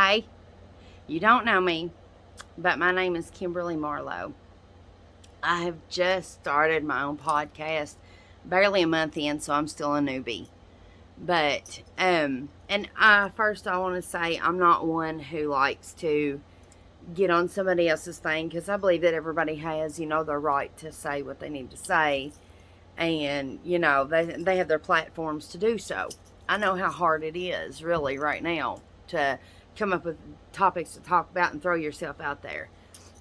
Hi, you don't know me, but my name is Kimberly Marlowe. I have just started my own podcast, barely a month in, so I'm still a newbie. But first I want to say I'm not one who likes to get on somebody else's thing because I believe that everybody has, the right to say what they need to say, and they have their platforms to do so. I know how hard it is, really, right now to come up with topics to talk about and throw yourself out there.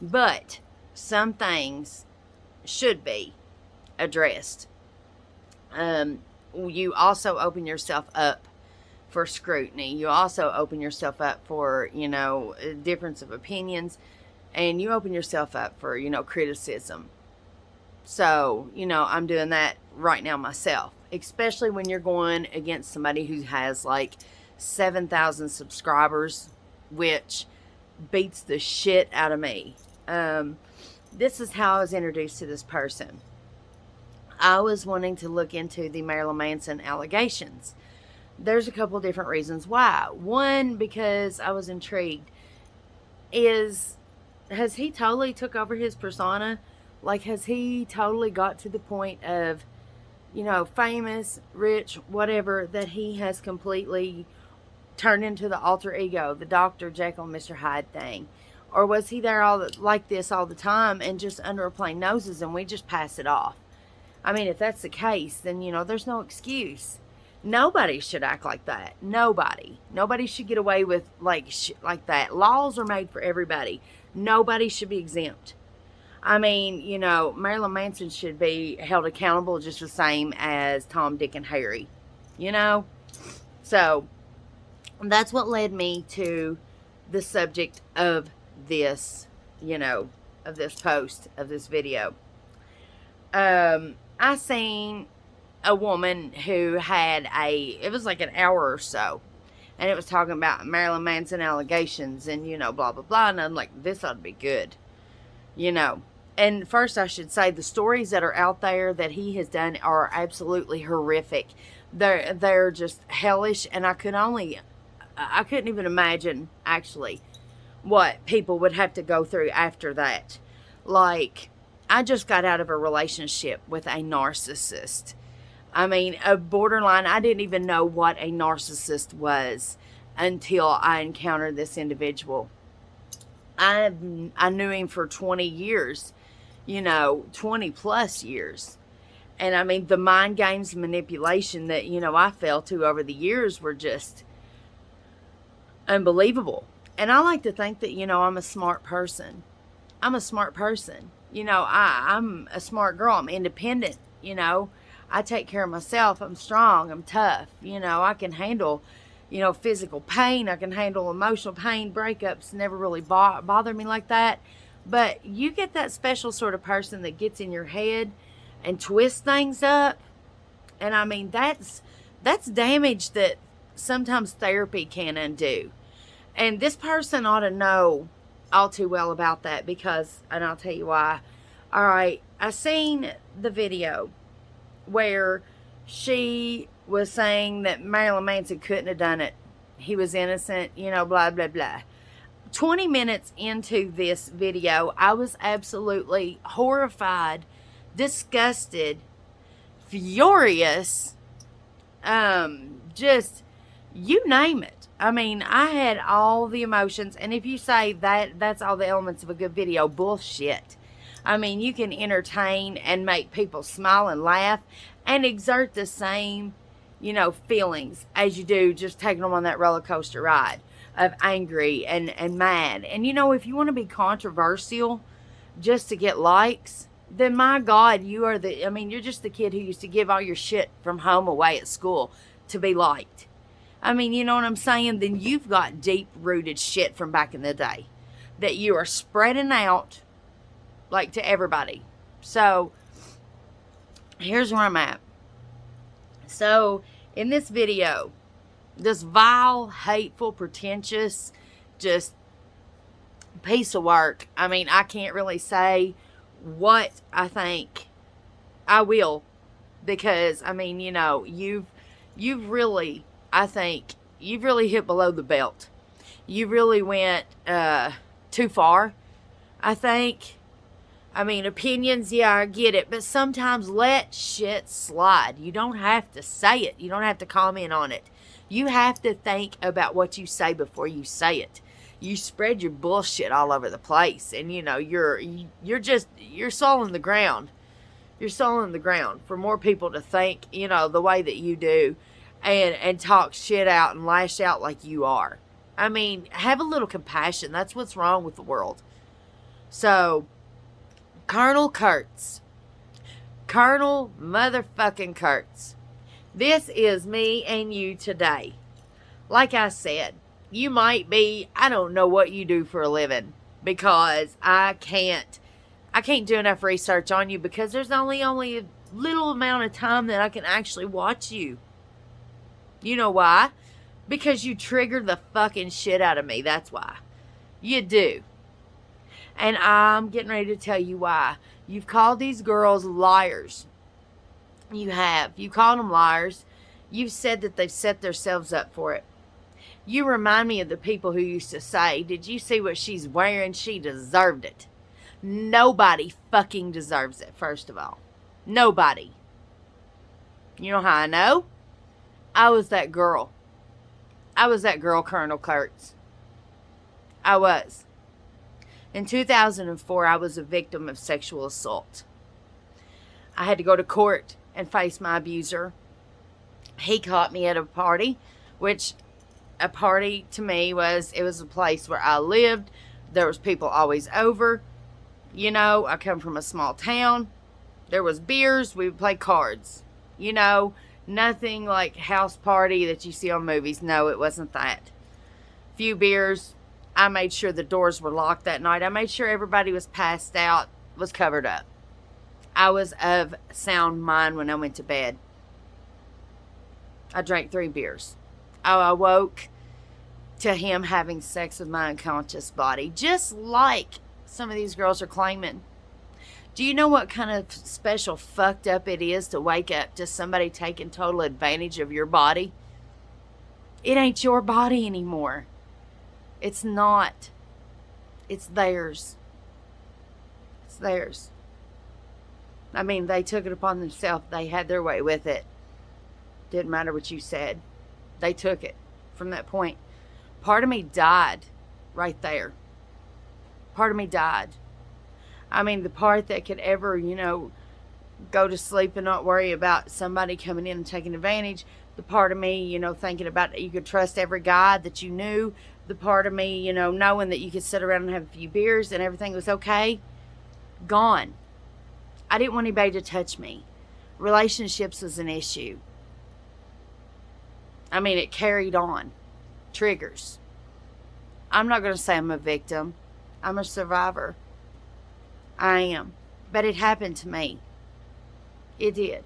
But some things should be addressed. You also open yourself up for scrutiny. You also open yourself up for, difference of opinions, and you open yourself up for, criticism. So, I'm doing that right now myself, especially when you're going against somebody who has like 7,000 subscribers, which beats the shit out of me. This is how I was introduced to this person. I was wanting to look into the Marilyn Manson allegations. There's a couple different reasons why. One, because I was intrigued. Has he totally took over his persona? Like, has he totally got to the point of, famous, rich, whatever, that he has completely turned into the alter ego, the Dr. Jekyll and Mr. Hyde thing? Or was he there like this all the time and just under our plain noses and we just pass it off? I mean, if that's the case, then, there's no excuse. Nobody should act like that. Nobody should get away with like that. Laws are made for everybody. Nobody should be exempt. I mean, Marilyn Manson should be held accountable just the same as Tom, Dick, and Harry. So that's what led me to the subject of this, of this post, of this video. I seen a woman who had it was like an hour or so, and it was talking about Marilyn Manson allegations and, blah, blah, blah, and I'm like, this ought to be good, And first I should say the stories that are out there that he has done are absolutely horrific. They're just hellish, and I couldn't even imagine, actually, what people would have to go through after that. Like, I just got out of a relationship with a narcissist. I mean, a borderline, I didn't even know what a narcissist was until I encountered this individual. I knew him for 20 years, 20 plus years. And I mean, the mind games and manipulation that, I fell to over the years were just unbelievable. And I like to think that, I'm a smart person. I'm a smart person. I'm a smart girl. I'm independent. I take care of myself. I'm strong. I'm tough. I can handle, physical pain. I can handle emotional pain. Breakups never really bother me like that. But you get that special sort of person that gets in your head and twists things up. And I mean, that's damage that sometimes therapy can undo. And this person ought to know all too well about that, because, and I'll tell you why. All right, I seen the video where she was saying that Marilyn Manson couldn't have done it. He was innocent, blah, blah, blah. 20 minutes into this video, I was absolutely horrified, disgusted, furious, just, you name it. I mean, I had all the emotions, and if you say that's all the elements of a good video, bullshit. I mean, you can entertain and make people smile and laugh and exert the same, feelings as you do just taking them on that roller coaster ride of angry and mad. And, if you want to be controversial just to get likes, then my God, you're just the kid who used to give all your shit from home away at school to be liked. I mean, you know what I'm saying? Then you've got deep-rooted shit from back in the day that you are spreading out, like, to everybody. So, here's where I'm at. So, in this video, this vile, hateful, pretentious, just piece of work. I mean, I can't really say what I think. I will, because, I mean, you've really... I think you've really hit below the belt. you really went too far, I think. I mean, opinions, yeah, I get it. But sometimes let shit slide. You don't have to say it. You don't have to comment on it. You have to think about what you say before you say it. You spread your bullshit all over the place. And, you know, you're sowing the ground. You're sowing the ground for more people to think, you know, the way that you do. And talk shit out and lash out like you are. I mean, have a little compassion. That's what's wrong with the world. So, Colonel Kurtz. Colonel motherfucking Kurtz. This is me and you today. Like I said, you might be, I don't know what you do for a living, because I can't do enough research on you, because there's only a little amount of time that I can actually watch you. You know why? Because you trigger the fucking shit out of me. That's why. You do. And I'm getting ready to tell you why. You've called these girls liars. You have. You called them liars. You've said that they've set themselves up for it. You remind me of the people who used to say, did you see what she's wearing? She deserved it. Nobody fucking deserves it, first of all. Nobody. You know how I know? I was that girl. I was that girl, Colonel Kurtz. I was. In 2004, I was a victim of sexual assault. I had to go to court and face my abuser. He caught me at a party, which a party to me was a place where I lived. There was people always over. You know, I come from a small town. There was beers. We would play cards. You know, nothing like house party that you see on movies. No, it wasn't that. Few beers. I made sure the doors were locked that night. I made sure everybody was passed out, was covered up. I was of sound mind when I went to bed. I drank 3 beers. I awoke to him having sex with my unconscious body, just like some of these girls are claiming. Do you know what kind of special fucked up it is to wake up to somebody taking total advantage of your body? It ain't your body anymore. It's not. It's theirs. It's theirs. I mean, they took it upon themselves. They had their way with it. Didn't matter what you said. They took it from that point. Part of me died right there. Part of me died. I mean, the part that could ever, you know, go to sleep and not worry about somebody coming in and taking advantage. The part of me, you know, thinking about that you could trust every guy that you knew. The part of me, you know, knowing that you could sit around and have a few beers and everything was okay. Gone. I didn't want anybody to touch me. Relationships was an issue. I mean, it carried on. Triggers. I'm not going to say I'm a victim. I'm a survivor. I am. But it happened to me. It did.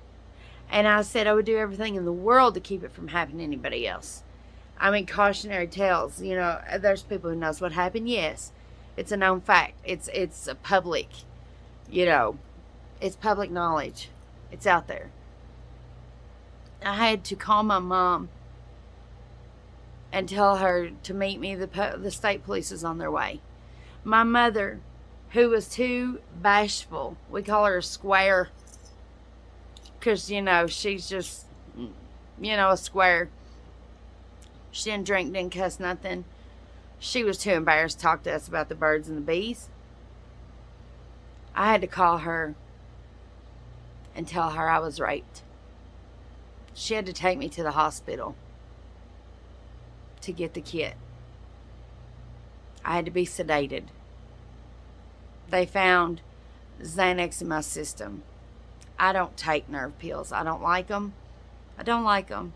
And I said I would do everything in the world to keep it from happening to anybody else. I mean, cautionary tales. You know, there's people who knows what happened. Yes. It's a known fact. It's a public, you know, it's public knowledge. It's out there. I had to call my mom and tell her to meet me. The state police is on their way. My mother, who was too bashful, we call her a square, because, you know, she's just, you know, a square. She didn't drink, didn't cuss, nothing. She was too embarrassed to talk to us about the birds and the bees. I had to call her and tell her I was raped. She had to take me to the hospital to get the kit. I had to be sedated. They found Xanax in my system. I don't take nerve pills. I don't like them. I don't like them.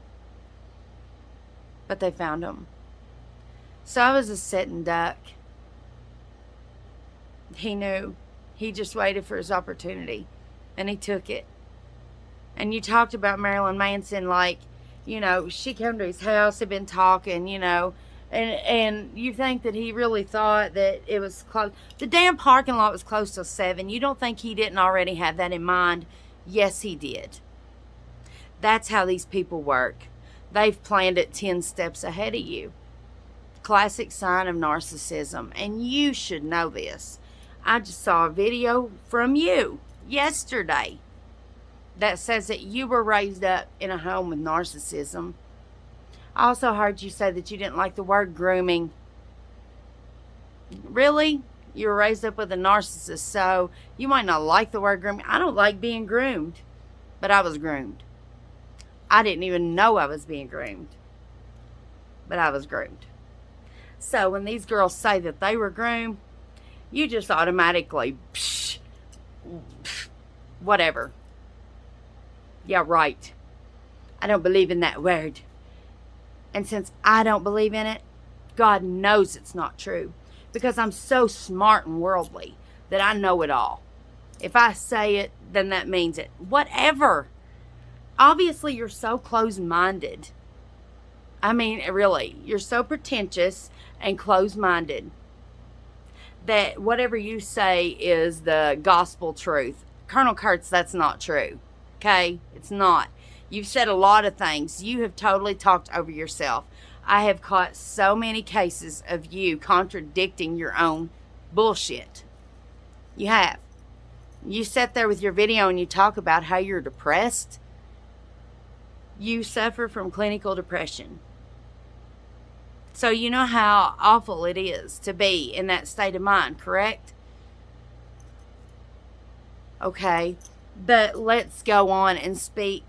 But they found them. So I was a sitting duck. He knew. He just waited for his opportunity. And he took it. And you talked about Marilyn Manson like, you know, she came to his house, had been talking, you know, and you think that he really thought that it was close. The damn parking lot was close till 7. You don't think he didn't already have that in mind? Yes, he did. That's how these people work. They've planned it 10 steps ahead of you. classic sign of narcissism, and you should know this. I just saw a video from you yesterday that says that you were raised up in a home with narcissism. I also heard you say that you didn't like the word grooming. Really? You were raised up with a narcissist, so you might not like the word grooming. I don't like being groomed, but I was groomed. I didn't even know I was being groomed, but I was groomed. So when these girls say that they were groomed, you just automatically, whatever. Yeah, right. I don't believe in that word. And since I don't believe in it, God knows it's not true. Because I'm so smart and worldly that I know it all. If I say it, then that means it. Whatever. Obviously, you're so closed-minded. I mean, really, you're so pretentious and closed-minded that whatever you say is the gospel truth. Colonel Kurtz, that's not true. Okay? It's not. You've said a lot of things. You have totally talked over yourself. I have caught so many cases of you contradicting your own bullshit. You have. You sit there with your video and you talk about how you're depressed. You suffer from clinical depression. So you know how awful it is to be in that state of mind, correct? Okay. But let's go on and speak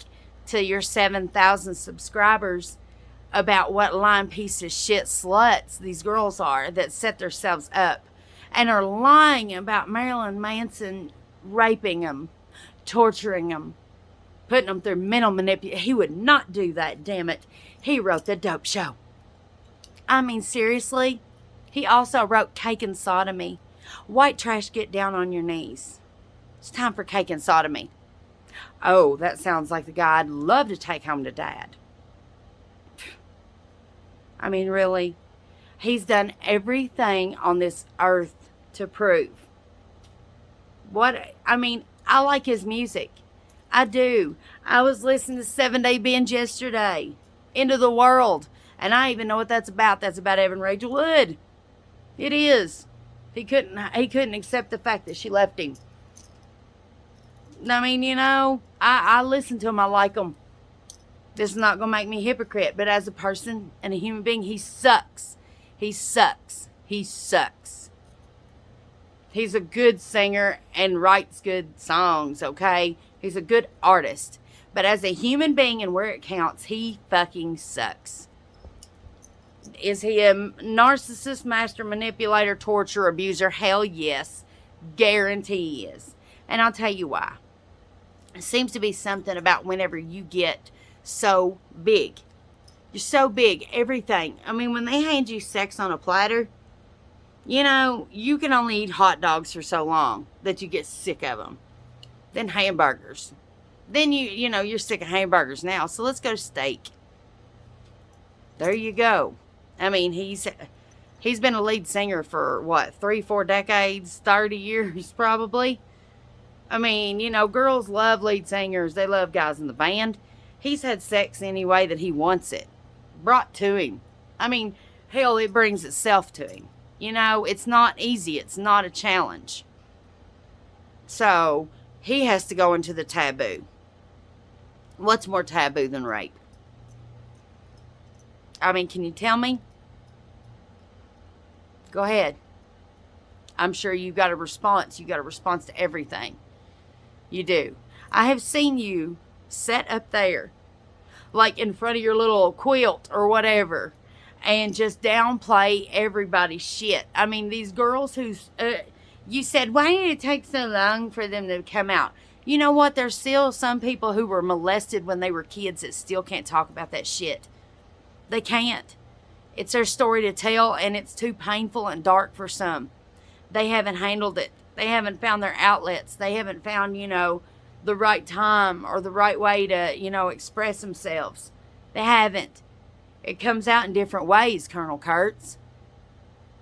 to your 7,000 subscribers about what lying piece of shit sluts these girls are that set themselves up and are lying about Marilyn Manson raping them, torturing them, putting them through mental manipulation. He would not do that, damn it. He wrote The Dope Show. I mean, seriously? He also wrote Cake and Sodomy. White trash, get down on your knees. It's time for cake and sodomy. Oh, that sounds like the guy I'd love to take home to Dad. I mean, really? He's done everything on this earth to prove. I like his music. I do. I was listening to 7 Day Binge yesterday. End of the World. And I even know what that's about. That's about Evan Rachel Wood. It is. He couldn't accept the fact that she left him. I mean, I listen to him. I like him. This is not going to make me a hypocrite, but as a person and a human being, he sucks. He sucks. He sucks. He's a good singer and writes good songs, okay? He's a good artist. But as a human being and where it counts, he fucking sucks. Is he a narcissist, master manipulator, torturer, abuser? Hell yes. Guarantee he is. And I'll tell you why. It seems to be something about whenever you get so big. You're so big. Everything. I mean, when they hand you sex on a platter, you can only eat hot dogs for so long that you get sick of them. Then hamburgers. Then you're sick of hamburgers now. So let's go to steak. There you go. I mean, he's been a lead singer for what, 3-4 decades, 30 years probably. I mean, girls love lead singers. They love guys in the band. He's had sex any way that he wants it. Brought to him. I mean, hell, it brings itself to him. It's not easy. It's not a challenge. So, he has to go into the taboo. What's more taboo than rape? I mean, can you tell me? Go ahead. I'm sure you got a response. You got a response to everything. You do. I have seen you set up there, like in front of your little quilt or whatever, and just downplay everybody's shit. I mean, these girls you said, why did it take so long for them to come out? You know what? There's still some people who were molested when they were kids that still can't talk about that shit. They can't. It's their story to tell, and it's too painful and dark for some. They haven't handled it. They haven't found their outlets. They haven't found, the right time or the right way to, express themselves. They haven't. It comes out in different ways, Colonel Kurtz.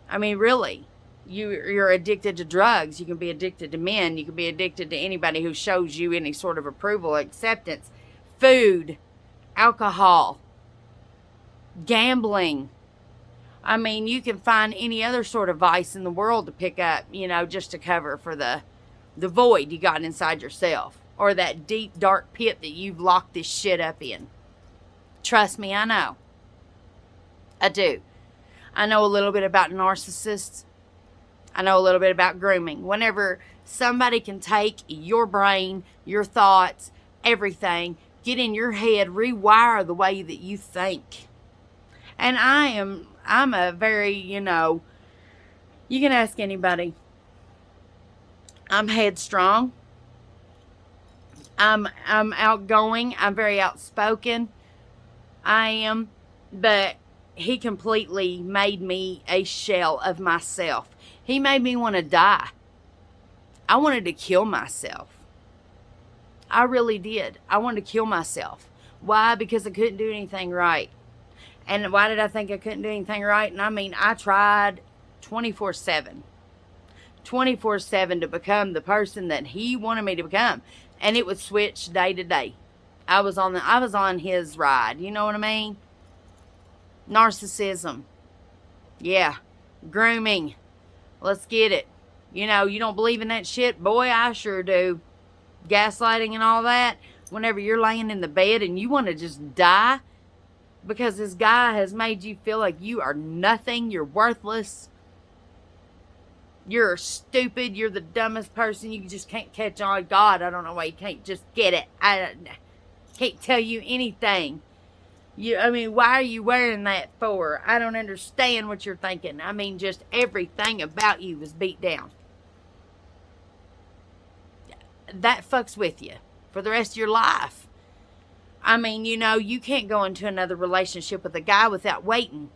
I mean, really. You're addicted to drugs. You can be addicted to men. You can be addicted to anybody who shows you any sort of approval, acceptance, food, alcohol, gambling. I mean, you can find any other sort of vice in the world to pick up, you know, just to cover for the void you got inside yourself, or that deep, dark pit that you've locked this shit up in. Trust me, I know. I do. I know a little bit about narcissists. I know a little bit about grooming. Whenever somebody can take your brain, your thoughts, everything, get in your head, rewire the way that you think. And I'm a very, you know, you can ask anybody. I'm headstrong. I'm outgoing. I'm very outspoken. I am. But he completely made me a shell of myself. He made me want to die. I wanted to kill myself. I really did. I wanted to kill myself. Why? Because I couldn't do anything right. And why did I think I couldn't do anything right? And I mean, I tried 24/7. 24/7 to become the person that he wanted me to become. And it would switch day to day. I was on his ride. You know what I mean? Narcissism. Yeah. Grooming. Let's get it. You know, you don't believe in that shit? Boy, I sure do. Gaslighting and all that. Whenever you're laying in the bed and you want to just die because this guy has made you feel like you are nothing, you're worthless, you're stupid, you're the dumbest person, you just can't catch on. God, I don't know why you can't just get it. I can't tell you anything. I mean, why are you wearing that for? I don't understand what you're thinking. I mean, just everything about you was beat down. That fucks with you for the rest of your life. I mean, you know, you can't go into another relationship with a guy without waiting.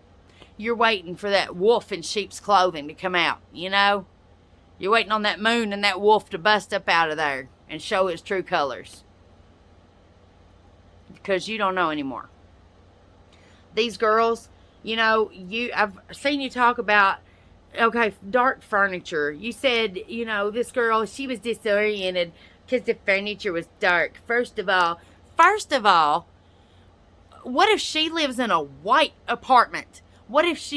You're waiting for that wolf in sheep's clothing to come out, you know? You're waiting on that moon and that wolf to bust up out of there and show his true colors. Because you don't know anymore. These girls, you know, I've seen you talk about, okay, dark furniture. You said, you know, this girl, she was disoriented because the furniture was dark. First of all, what if she lives in a white apartment? What if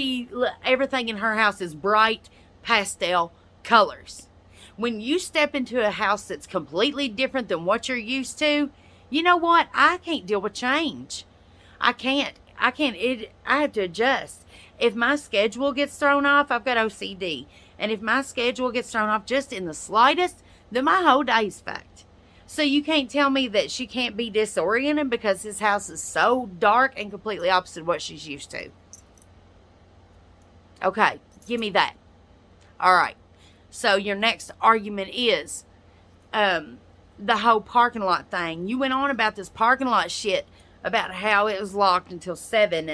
everything in her house is bright pastel colors? When you step into a house that's completely different than what you're used to, you know what? I can't deal with change. I can't. I have to adjust. If my schedule gets thrown off, I've got OCD. And if my schedule gets thrown off just in the slightest, then my whole day's fucked. So you can't tell me that she can't be disoriented because his house is so dark and completely opposite of what she's used to. Okay, give me that. All right. So your next argument is the whole parking lot thing. You went on about this parking lot shit, about how it was locked until 7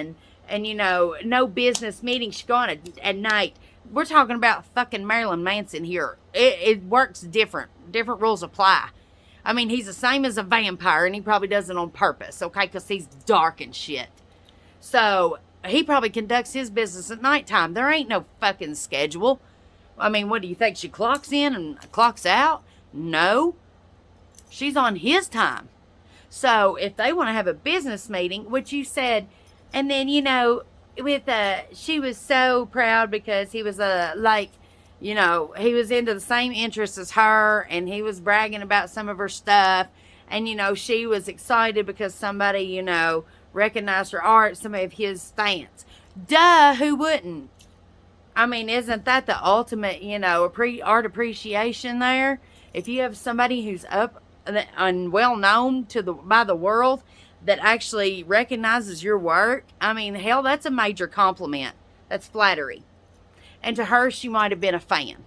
and you know, no business meetings should go on at night. We're talking about fucking Marilyn Manson here. It works different. Different rules apply. I mean, he's the same as a vampire, and he probably does it on purpose, okay? Because he's dark and shit. So, he probably conducts his business at nighttime. There ain't no fucking schedule. I mean, what do you think? She clocks in and clocks out? No. She's on his time. So, if they want to have a business meeting, which you said, and then, you know, she was so proud because he was you know, he was into the same interests as her, and he was bragging about some of her stuff, and, you know, she was excited because somebody, you know, recognized her art, some of his stance. Duh, who wouldn't? I mean, isn't that the ultimate, you know, art appreciation there? If you have somebody who's up and well known by the world that actually recognizes your work, I mean, hell, that's a major compliment. That's flattery. And to her, she might have been a fan.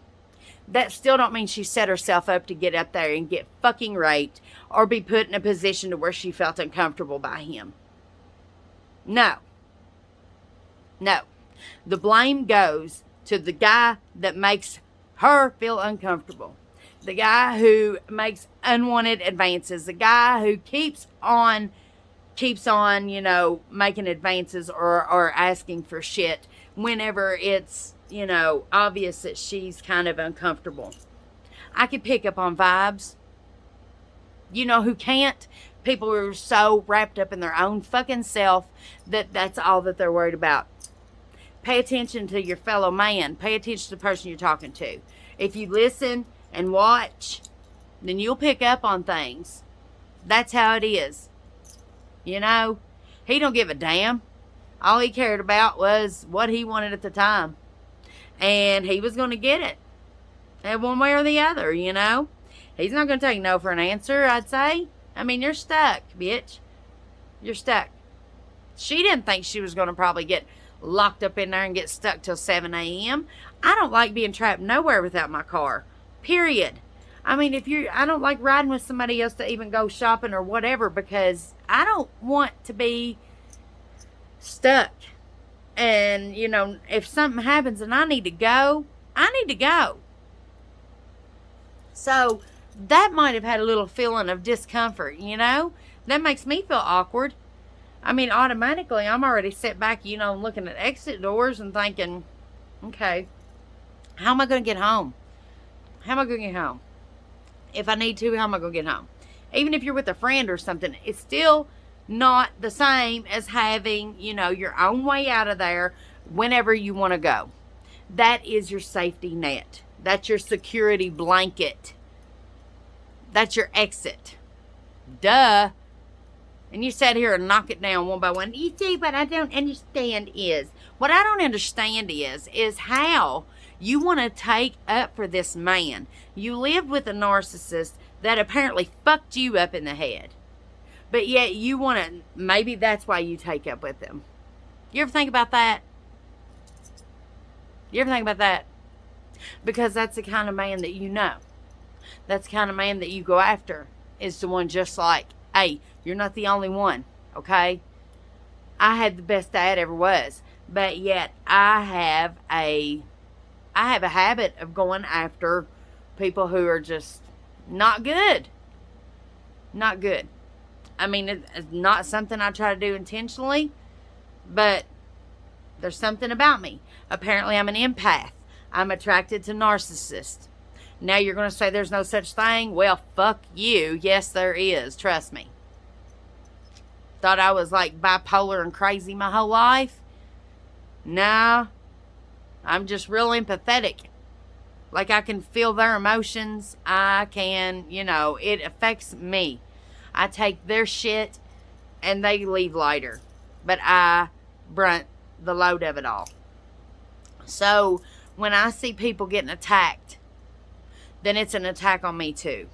That still don't mean she set herself up to get up there and get fucking raped or be put in a position to where she felt uncomfortable by him. No. No. The blame goes to the guy that makes her feel uncomfortable. The guy who makes unwanted advances. The guy who keeps on, you know, making advances or asking for shit whenever it's, you know, obvious that she's kind of uncomfortable. I could pick up on vibes. You know who can't? People who are so wrapped up in their own fucking self that that's all that they're worried about. Pay attention to your fellow man. Pay attention to the person you're talking to. If you listen and watch, then you'll pick up on things. That's how it is. You know, he don't give a damn. All he cared about was what he wanted at the time. And he was going to get it. And one way or the other, you know. He's not going to take no for an answer, I'd say. I mean, you're stuck, bitch. You're stuck. She didn't think she was going to probably get locked up in there and get stuck till 7 a.m. I don't like being trapped nowhere without my car. Period. I mean, I don't like riding with somebody else to even go shopping or whatever, because I don't want to be stuck. And, you know, if something happens and I need to go, I need to go. So that might have had a little feeling of discomfort, you know. That makes me feel awkward. I mean, automatically, I'm already set back, you know, looking at exit doors and thinking, okay, how am I going to get home? How am I going to get home? If I need to, how am I going to get home? Even if you're with a friend or something, it's still not the same as having, you know, your own way out of there whenever you want to go. That is your safety net. That's your security blanket. That's your exit. Duh. And you sat here and knock it down one by one. You see, what I don't understand is, what I don't understand is how you want to take up for this man. You lived with a narcissist that apparently fucked you up in the head. But yet you want to, maybe that's why you take up with him. You ever think about that? You ever think about that? Because that's the kind of man that you know. That's the kind of man that you go after. Is the one just like, hey, you're not the only one, okay? I had the best dad ever was. But yet I have a habit of going after people who are just not good. Not good. I mean, it's not something I try to do intentionally, but there's something about me. Apparently, I'm an empath. I'm attracted to narcissists. Now you're going to say there's no such thing? Well, fuck you. Yes, there is. Trust me. Thought I was like bipolar and crazy my whole life? No. I'm just real empathetic. Like, I can feel their emotions. I can, you know, it affects me. I take their shit and they leave later. But I brunt the load of it all. So, when I see people getting attacked, then it's an attack on me too.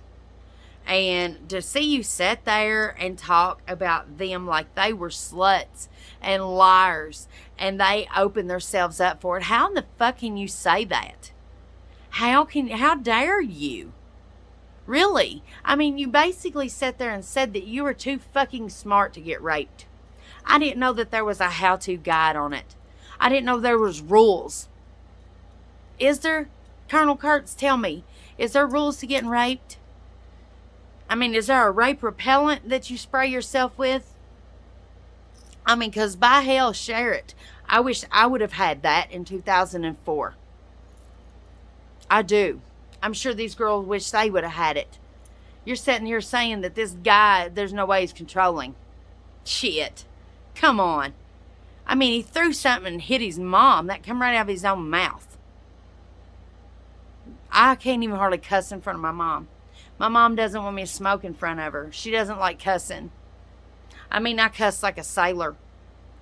And to see you sit there and talk about them like they were sluts and liars and they open themselves up for it. How in the fuck can you say that? How dare you? Really? I mean, you basically sat there and said that you were too fucking smart to get raped. I didn't know that there was a how-to guide on it. I didn't know there was rules. Is there? Colonel Kurtz, tell me. Is there rules to getting raped? I mean, is there a rape repellent that you spray yourself with? I mean, because by hell, share it. I wish I would have had that in 2004. I do. I'm sure these girls wish they would have had it. You're sitting here saying that this guy, there's no way he's controlling. Shit. Come on. I mean, he threw something and hit his mom. That come right out of his own mouth. I can't even hardly cuss in front of my mom. My mom doesn't want me to smoke in front of her. She doesn't like cussing. I mean, I cuss like a sailor.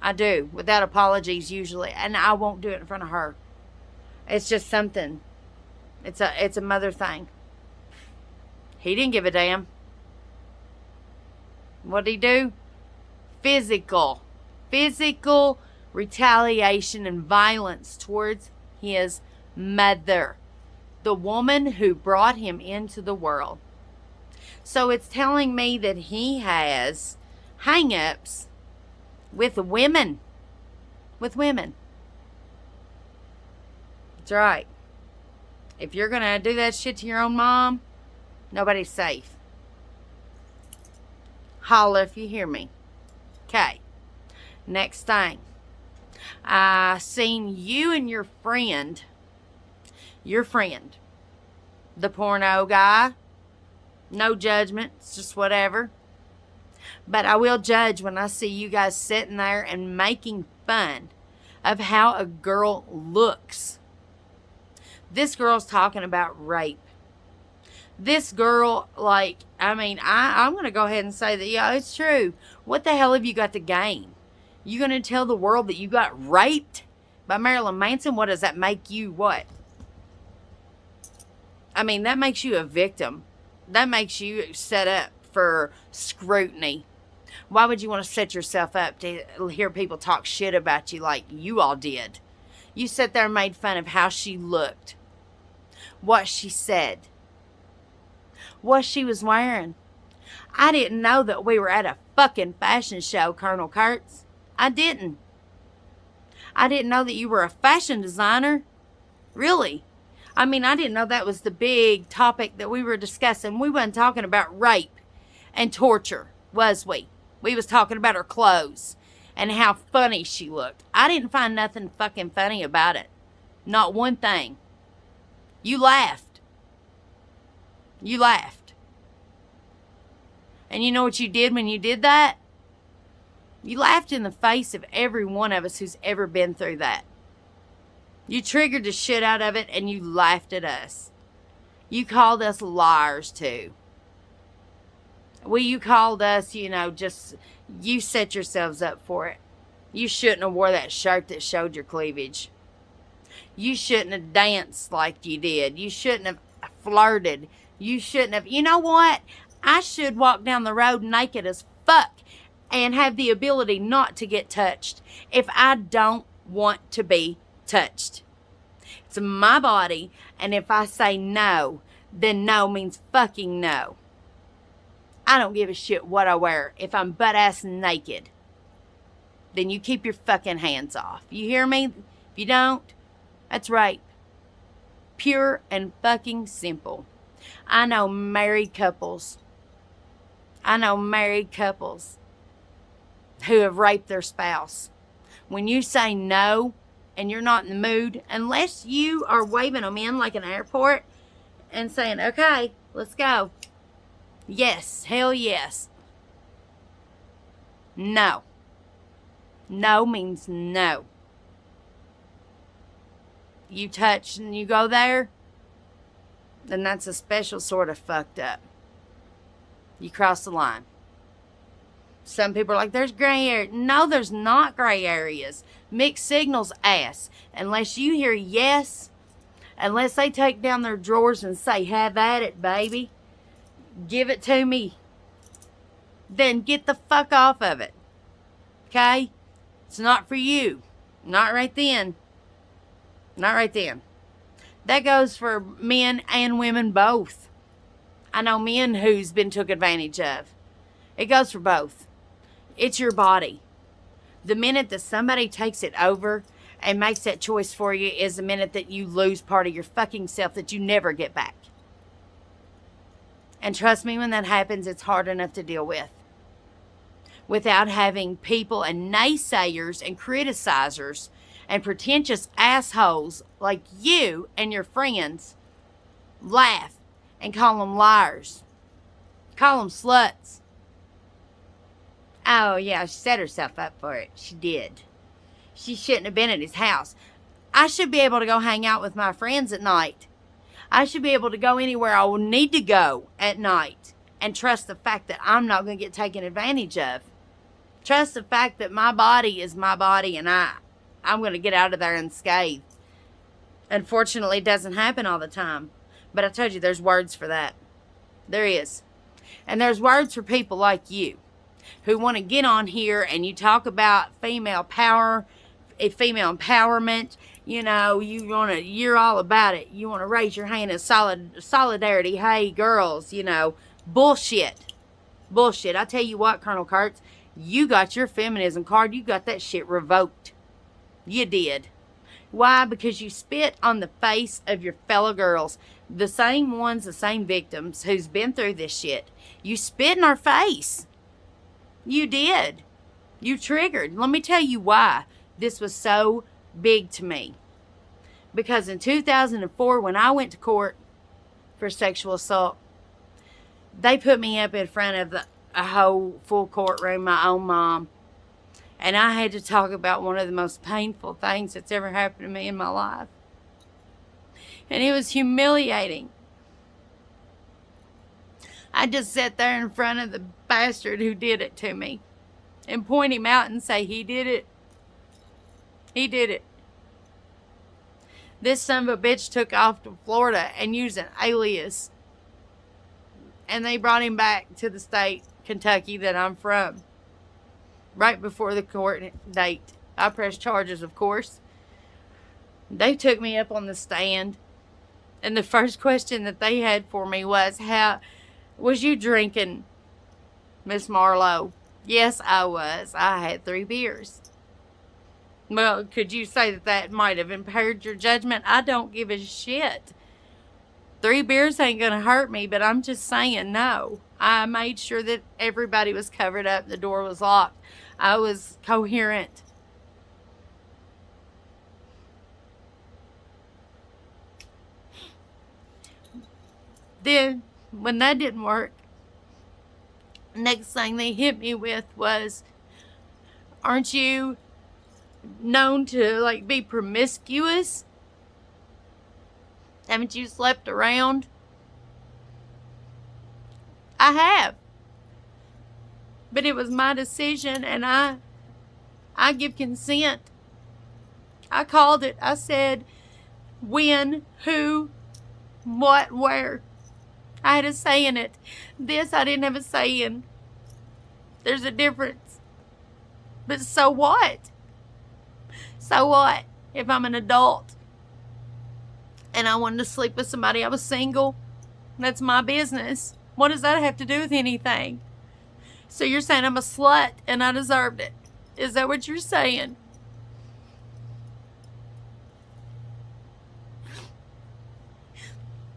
I do, without apologies usually. And I won't do it in front of her. It's just something. It's a mother thing. He didn't give a damn. What did he do? Physical retaliation and violence towards his mother. The woman who brought him into the world. So it's telling me that he has hang-ups with women. With women. That's right. If you're going to do that shit to your own mom, nobody's safe. Holla if you hear me. Okay. Next thing. I seen you and your friend, the porno guy. No judgment. It's just whatever. But I will judge when I see you guys sitting there and making fun of how a girl looks. This girl's talking about rape. This girl, like, I mean, I'm going to go ahead and say that, yeah, it's true. What the hell have you got to gain? You going to tell the world that you got raped by Marilyn Manson? What does that make you? What? I mean, that makes you a victim. That makes you set up for scrutiny. Why would you want to set yourself up to hear people talk shit about you like you all did? You sat there and made fun of how she looked, what she said, what she was wearing. I didn't know that we were at a fucking fashion show, Colonel Kurtz. I didn't. I didn't know that you were a fashion designer. Really. I mean, I didn't know that was the big topic that we were discussing. We wasn't talking about rape and torture, was we? We was talking about her clothes and how funny she looked. I didn't find nothing fucking funny about it. Not one thing. You laughed. You laughed. And you know what you did when you did that? You laughed in the face of every one of us who's ever been through that. You triggered the shit out of it and you laughed at us. You called us liars too. Well, you called us, you know, just, you set yourselves up for it. You shouldn't have wore that shirt that showed your cleavage. You shouldn't have danced like you did. You shouldn't have flirted. You shouldn't have, you know what? I should walk down the road naked as fuck and have the ability not to get touched if I don't want to be touched. It's my body, and if I say no, then no means fucking no. I don't give a shit what I wear. If I'm butt-ass naked, then you keep your fucking hands off. You hear me? If you don't, that's rape. Pure and fucking simple. I know married couples. I know married couples who have raped their spouse. When you say no and you're not in the mood, unless you are waving them in like an airport and saying, okay, let's go. Yes, hell yes. No. No means no. You touch and you go there, then that's a special sort of fucked up. You cross the line. Some people are like, there's gray area. No, there's not gray areas. Mixed signals ass. Unless you hear yes, unless they take down their drawers and say, have at it, baby. Give it to me. Then get the fuck off of it. Okay? It's not for you. Not right then. Not right then. That goes for men and women both. I know men who's been took advantage of. It goes for both. It's your body. The minute that somebody takes it over and makes that choice for you is the minute that you lose part of your fucking self that you never get back. And trust me, when that happens, it's hard enough to deal with. Without having people and naysayers and criticizers and pretentious assholes like you and your friends laugh and call them liars. Call them sluts. Oh, yeah, she set herself up for it. She did. She shouldn't have been at his house. I should be able to go hang out with my friends at night. I should be able to go anywhere I will need to go at night and trust the fact that I'm not going to get taken advantage of. Trust the fact that my body is my body and I'm going to get out of there unscathed. Unfortunately, it doesn't happen all the time. But I told you, there's words for that. There is. And there's words for people like you who want to get on here and you talk about female power, female empowerment. You know, you're all about it. You want to raise your hand in solidarity. Hey, girls, you know, bullshit. Bullshit. I tell you what, Colonel Kurtz, you got your feminism card. You got that shit revoked. You did. Why? Because you spit on the face of your fellow girls. The same ones, the same victims who's been through this shit. You spit in our face. You did. You triggered. Let me tell you why this was so big to me. Because in 2004, when I went to court for sexual assault, they put me up in front of a whole full courtroom, my own mom. And I had to talk about one of the most painful things that's ever happened to me in my life. And it was humiliating. I just sat there in front of the bastard who did it to me and point him out and say, he did it. He did it. This son of a bitch took off to Florida and used an alias. And they brought him back to the state, Kentucky, that I'm from. Right before the court date. I pressed charges, of course. They took me up on the stand. And the first question that they had for me was, how was you drinking, Miss Marlowe? Yes, I was. I had 3 beers. Well, could you say that that might have impaired your judgment? I don't give a shit. 3 beers ain't going to hurt me, but I'm just saying no. I made sure that everybody was covered up. The door was locked. I was coherent. Then, when that didn't work, next thing they hit me with was, aren't you known to, like, be promiscuous? Haven't you slept around? I have. But it was my decision, and I give consent. I called it. I said when, who, what, where. I had a say in it. This I didn't have a say in. There's a difference. But so what? So what if I'm an adult and I wanted to sleep with somebody? I was single. That's my business. What does that have to do with anything? So you're saying I'm a slut and I deserved it. Is that what you're saying?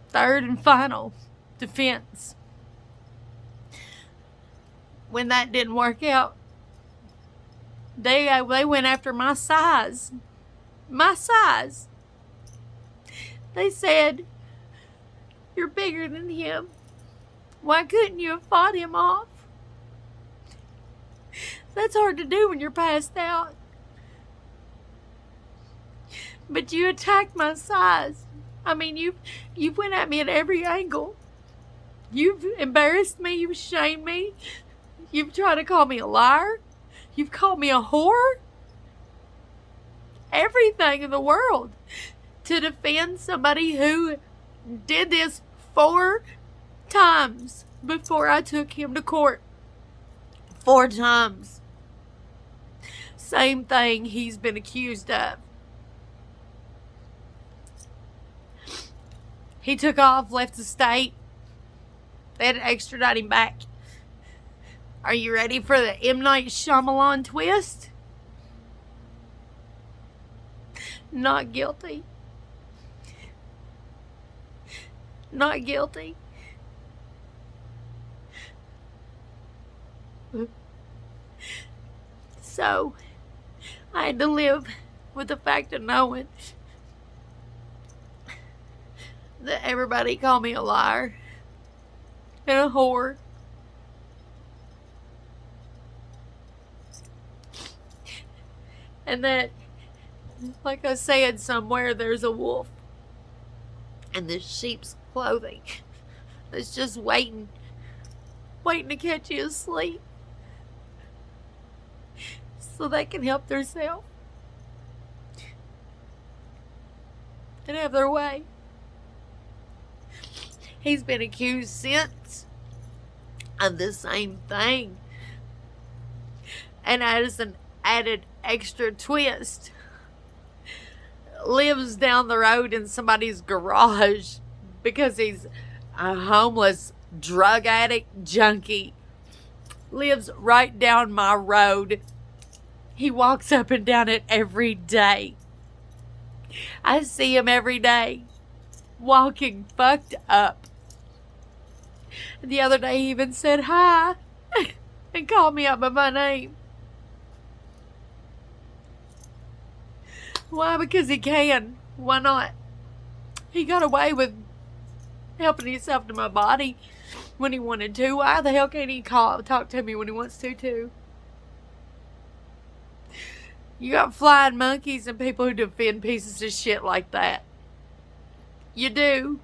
Third and final defense. When that didn't work out, they went after my size. My size. They said, you're bigger than him. Why couldn't you have fought him off? That's hard to do when you're passed out. But you attacked my size. I mean, you went at me at every angle. You've embarrassed me. You've shamed me. You've tried to call me a liar. You've called me a whore. Everything in the world to defend somebody who did this 4 times before I took him to court. 4 times. Same thing he's been accused of. He took off, left the state. They had to extradite him back. Are you ready for the M. Night Shyamalan twist? Not guilty. Not guilty. So, I had to live with the fact of knowing that everybody called me a liar and a whore. And that, like I said, somewhere there's a wolf in this sheep's clothing that's just waiting to catch you asleep so they can help themselves and have their way. He's been accused since of the same thing. And as an added extra twist, lives down the road in somebody's garage because he's a homeless drug addict junkie. Lives right down my road. He walks up and down it every day. I see him every day walking fucked up. The other day he even said hi and called me out by my name. Why? Because he can. Why not? He got away with helping himself to my body when he wanted to. Why the hell can't he talk to me when he wants to too? You got flying monkeys and people who defend pieces of shit like that. You do.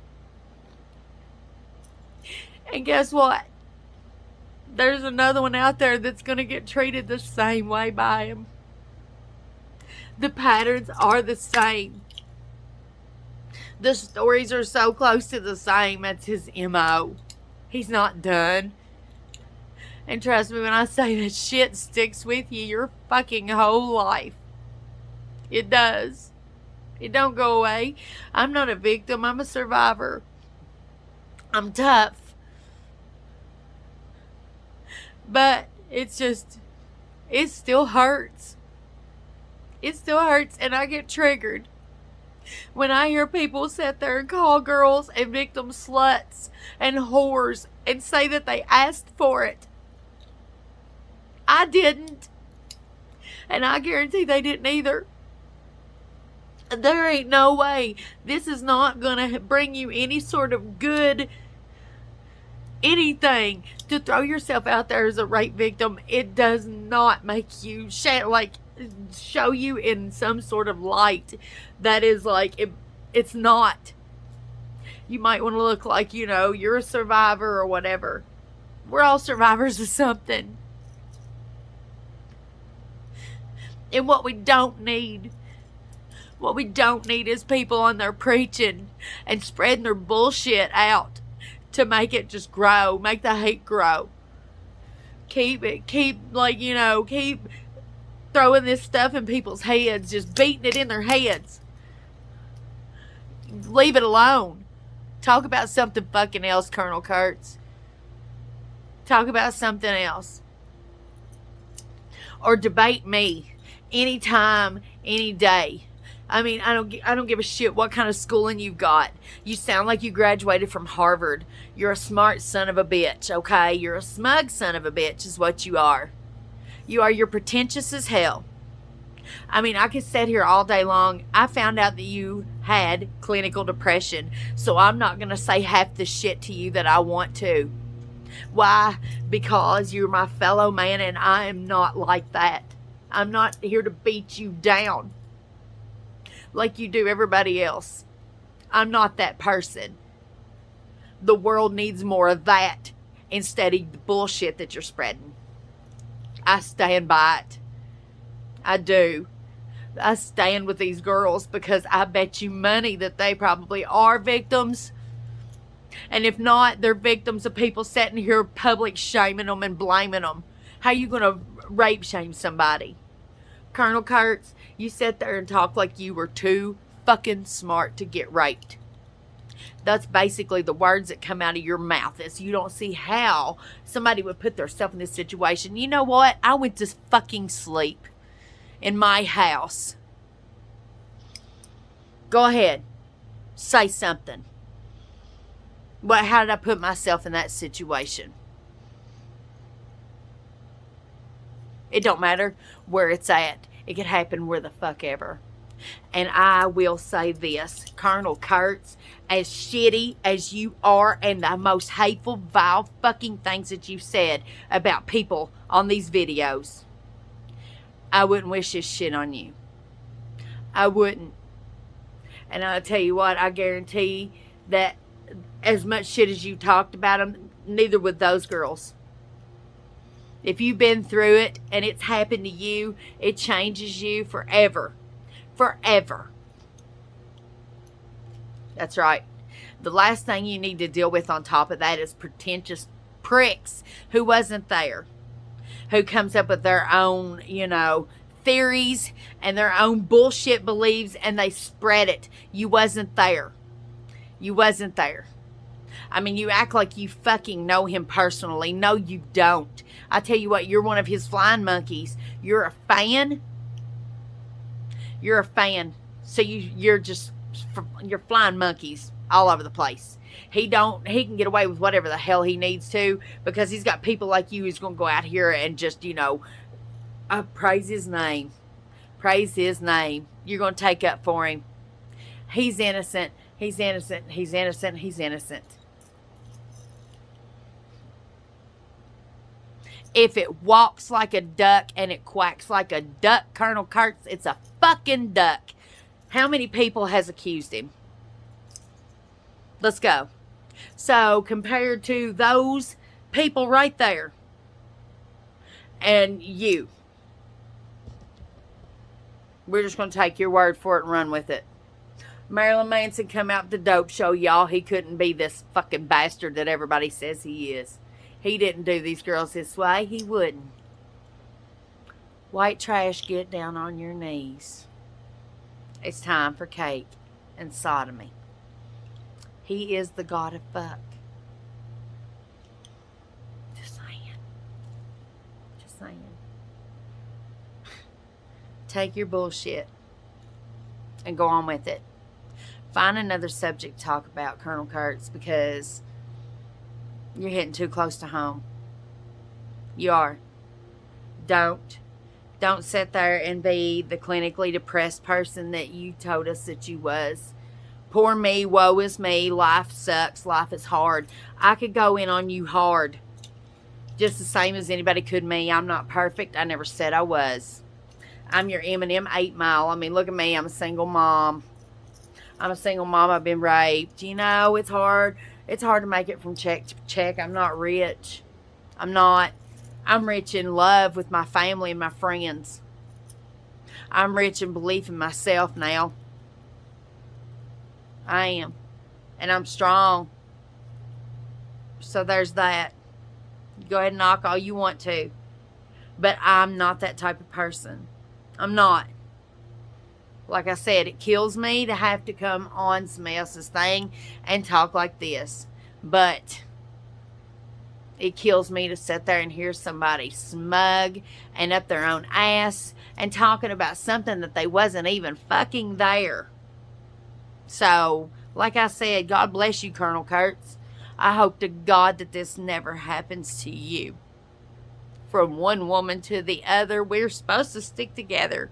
And guess what? There's another one out there that's going to get treated the same way by him. The patterns are the same. The stories are so close to the same. That's his MO. He's not done. And trust me when I say that shit sticks with you your fucking whole life. It does. It don't go away. I'm not a victim. I'm a survivor. I'm tough. But it's just, it still hurts. It still hurts, and I get triggered when I hear people sit there and call girls and victims sluts and whores and say that they asked for it. I didn't. And I guarantee they didn't either. There ain't no way. This is not going to bring you any sort of good anything to throw yourself out there as a rape victim. It does not make you show you in some sort of light that is like it's not. You might want to look like, you know, you're a survivor or whatever. We're all survivors of something. And what we don't need is people on there preaching and spreading their bullshit out to make it just grow, make the hate grow. Keep throwing this stuff in people's heads, just beating it in their heads. Leave it alone. Talk about something fucking else, Colonel Kurtz. Talk about something else. Or debate me anytime, any day. I mean, I don't give a shit what kind of schooling you've got. You sound like you graduated from Harvard. You're a smart son of a bitch, okay? You're a smug son of a bitch is what you are. You're pretentious as hell. I mean, I could sit here all day long. I found out that you had clinical depression, so I'm not going to say half the shit to you that I want to. Why? Because you're my fellow man, and I am not like that. I'm not here to beat you down like you do everybody else. I'm not that person. The world needs more of that instead of the bullshit that you're spreading. I stand by it. I do. I stand with these girls because I bet you money that they probably are victims. And if not, they're victims of people sitting here public shaming them and blaming them. How you going to rape shame somebody? Colonel Kurtz, you sit there and talk like you were too fucking smart to get raped. That's basically the words that come out of your mouth. Is you don't see how somebody would put themselves in this situation. You know what? I went to fucking sleep in my house. Go ahead. Say something. But how did I put myself in that situation? It don't matter where it's at. It could happen where the fuck ever. And I will say this, Colonel Kurtz, as shitty as you are and the most hateful, vile fucking things that you've said about people on these videos, I wouldn't wish this shit on you. I wouldn't. And I'll tell you what, I guarantee that as much shit as you talked about them, neither would those girls. If you've been through it and it's happened to you, it changes you forever. Forever. That's right. The last thing you need to deal with on top of that is pretentious pricks who wasn't there. Who comes up with their own, theories and their own bullshit beliefs and they spread it. You wasn't there. You wasn't there. I mean, you act like you fucking know him personally. No, you don't. I tell you what, you're one of his flying monkeys. You're a fan. You're a fan. So you're flying monkeys all over the place. He can get away with whatever the hell he needs to because he's got people like you who's going to go out here and just, praise his name. Praise his name. You're going to take up for him. He's innocent. He's innocent. He's innocent. He's innocent. If it walks like a duck and it quacks like a duck, Colonel Kurtz, it's a fucking duck. How many people has accused him? Let's go. So, compared to those people right there, and you, we're just going to take your word for it and run with it. Marilyn Manson come out the dope show, y'all. He couldn't be this fucking bastard that everybody says he is. He didn't do these girls this way. He wouldn't. White trash, get down on your knees. It's time for cake and sodomy. He is the god of fuck. Just saying. Just saying. Take your bullshit and go on with it. Find another subject to talk about, Colonel Kurtz, because you're hitting too close to home. You are. Don't sit there and be the clinically depressed person that you told us that you was. Poor me, woe is me, life sucks, life is hard. I could go in on you hard. Just the same as anybody could me. I'm not perfect. I never said I was. I'm your Eminem 8 Mile. I mean, look at me. I'm a single mom. I've been raped. You know, it's hard. It's hard to make it from check to check. I'm not rich. I'm not. I'm rich in love with my family and my friends. I'm rich in belief in myself now. I am. And I'm strong. So there's that. Go ahead and knock all you want to. But I'm not that type of person. I'm not. Like I said, it kills me to have to come on somebody else's thing and talk like this. But it kills me to sit there and hear somebody smug and up their own ass and talking about something that they wasn't even fucking there. So, like I said, God bless you, Colonel Kurtz. I hope to God that this never happens to you. From one woman to the other, we're supposed to stick together.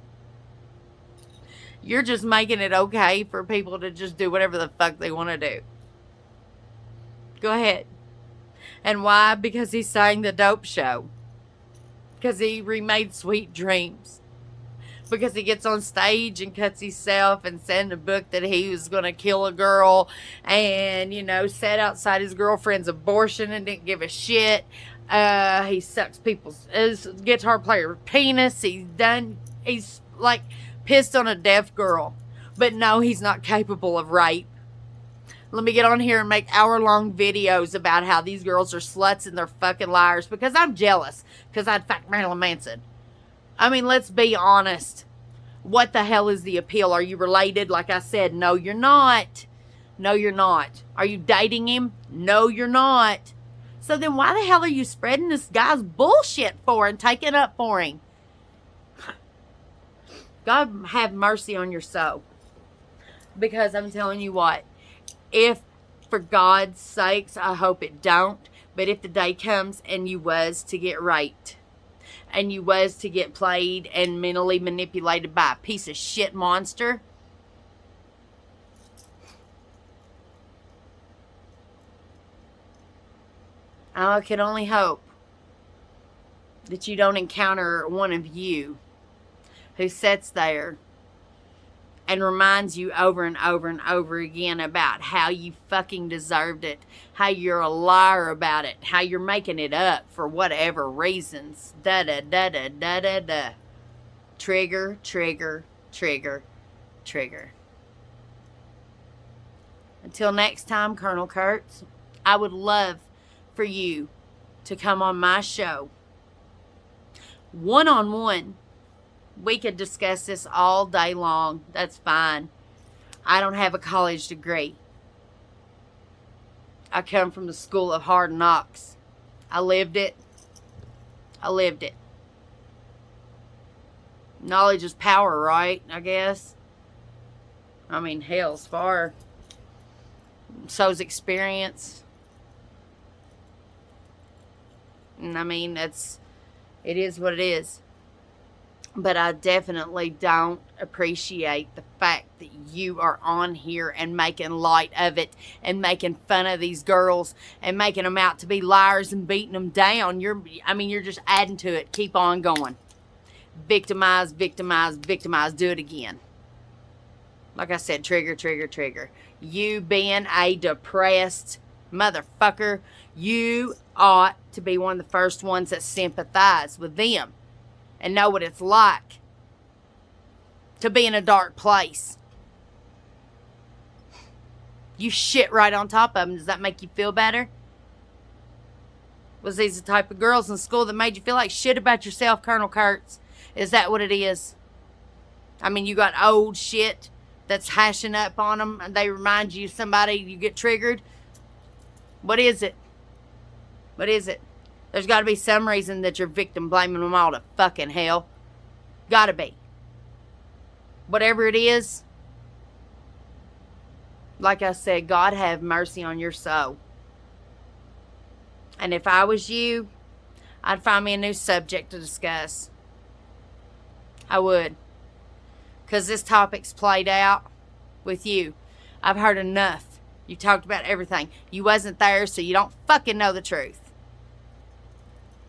You're just making it okay for people to just do whatever the fuck they want to do. Go ahead. And why? Because he sang the dope show. Because he remade Sweet Dreams. Because he gets on stage and cuts himself and said in the book that he was going to kill a girl and, you know, sat outside his girlfriend's abortion and didn't give a shit. He sucks people's guitar player penis. He's like pissed on a deaf girl. But no, he's not capable of rape. Let me get on here and make hour-long videos about how these girls are sluts and they're fucking liars because I'm jealous because I'd fuck Marilyn Manson. I mean, let's be honest. What the hell is the appeal? Are you related? Like I said, no, you're not. No, you're not. Are you dating him? No, you're not. So then why the hell are you spreading this guy's bullshit for and taking up for him? God have mercy on your soul. Because I'm telling you what, if for God's sakes, I hope it don't, but if the day comes and you was to get raped, and you was to get played and mentally manipulated by a piece of shit monster, I can only hope that you don't encounter one of you who sits there and reminds you over and over and over again about how you fucking deserved it, how you're a liar about it, how you're making it up for whatever reasons. Da-da-da-da-da-da-da. Trigger, trigger, trigger, trigger. Until next time, Colonel Kurtz, I would love for you to come on my show. One-on-one. We could discuss this all day long. That's fine. I don't have a college degree. I come from the school of hard knocks. I lived it. I lived it. Knowledge is power, right? I guess. I mean, hell's far. So's experience. And I mean, it is what it is. But I definitely don't appreciate the fact that you are on here and making light of it and making fun of these girls and making them out to be liars and beating them down. You're just adding to it. Keep on going. Victimize, victimize, victimize. Do it again. Like I said, trigger, trigger, trigger. You being a depressed motherfucker, you ought to be one of the first ones that sympathize with them and know what it's like to be in a dark place. You shit right on top of them. Does that make you feel better? Was these the type of girls in school that made you feel like shit about yourself, Colonel Kurtz? Is that what it is? I mean, you got old shit that's hashing up on them and they remind you of somebody, you get triggered. What is it? What is it? There's got to be some reason that you're victim blaming them all to fucking hell. Gotta be. Whatever it is, like I said, God have mercy on your soul. And if I was you, I'd find me a new subject to discuss. I would. Because this topic's played out with you. I've heard enough. You talked about everything. You wasn't there, so you don't fucking know the truth.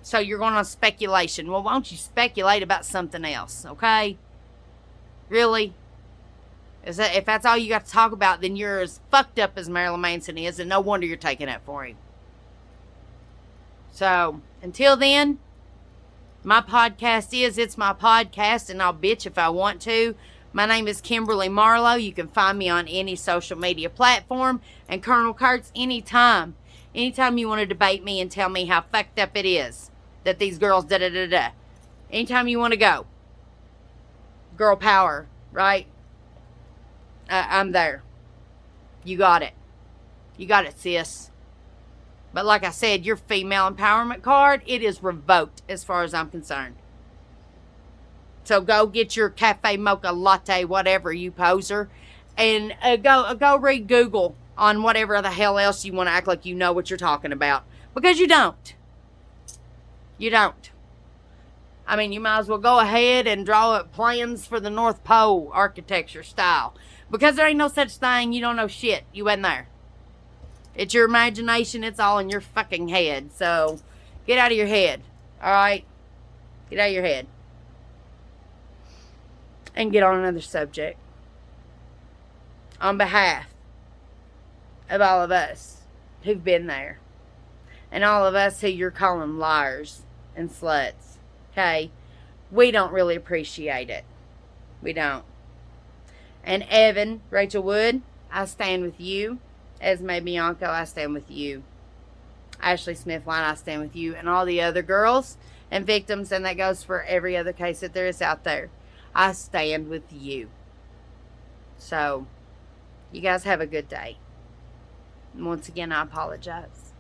So you're going on speculation. Well, why don't you speculate about something else, okay? Really? If that's all you got to talk about, then you're as fucked up as Marilyn Manson is, and no wonder you're taking up for him. So, until then, my podcast it's my podcast, and I'll bitch if I want to. My name is Kimberly Marlowe. You can find me on any social media platform. And Colonel Kurtz, anytime you want to debate me and tell me how fucked up it is that these girls da-da-da-da. Anytime you want to go. Girl power, right? I'm there. You got it. You got it, sis. But like I said, your female empowerment card, it is revoked as far as I'm concerned. So go get your cafe mocha latte, whatever, you poser. And go read Google on whatever the hell else you want to act like you know what you're talking about. Because you don't. You don't. I mean, you might as well go ahead and draw up plans for the North Pole architecture style. Because there ain't no such thing. You don't know shit. You wasn't there. It's your imagination. It's all in your fucking head. So, get out of your head. Alright? Get out of your head. And get on another subject. On behalf of all of us who've been there. And all of us who you're calling liars and sluts. Okay? We don't really appreciate it. We don't. And Evan, Rachel Wood, I stand with you. Esme Bianco, I stand with you. Ashley Smithline, I stand with you. And all the other girls and victims, and that goes for every other case that there is out there. I stand with you. So, you guys have a good day. And once again, I apologize.